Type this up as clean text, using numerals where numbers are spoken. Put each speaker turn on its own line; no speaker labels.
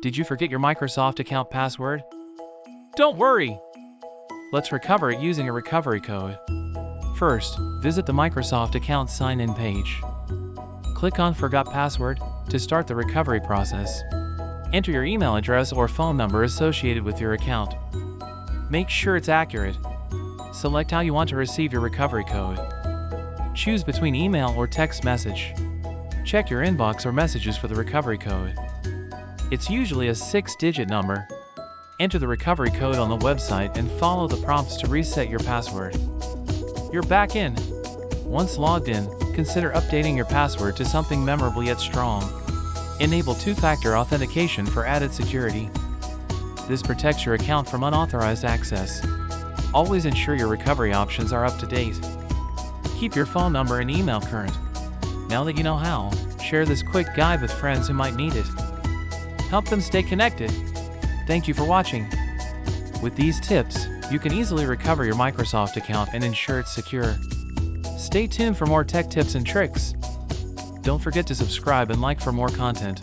Did you forget your Microsoft account password? Don't worry! Let's recover it using a recovery code. First, visit the Microsoft account sign-in page. Click on Forgot Password to start the recovery process. Enter your email address or phone number associated with your account. Make sure it's accurate. Select how you want to receive your recovery code. Choose between email or text message. Check your inbox or messages for the recovery code. It's usually a 6-digit number. Enter the recovery code on the website and follow the prompts to reset your password. You're back in. Once logged in, consider updating your password to something memorable yet strong. Enable two-factor authentication for added security. This protects your account from unauthorized access. Always ensure your recovery options are up to date. Keep your phone number and email current. Now that you know how, share this quick guide with friends who might need it. Help them stay connected. Thank you for watching. With these tips, you can easily recover your Microsoft account and ensure it's secure. Stay tuned for more tech tips and tricks. Don't forget to subscribe and like for more content.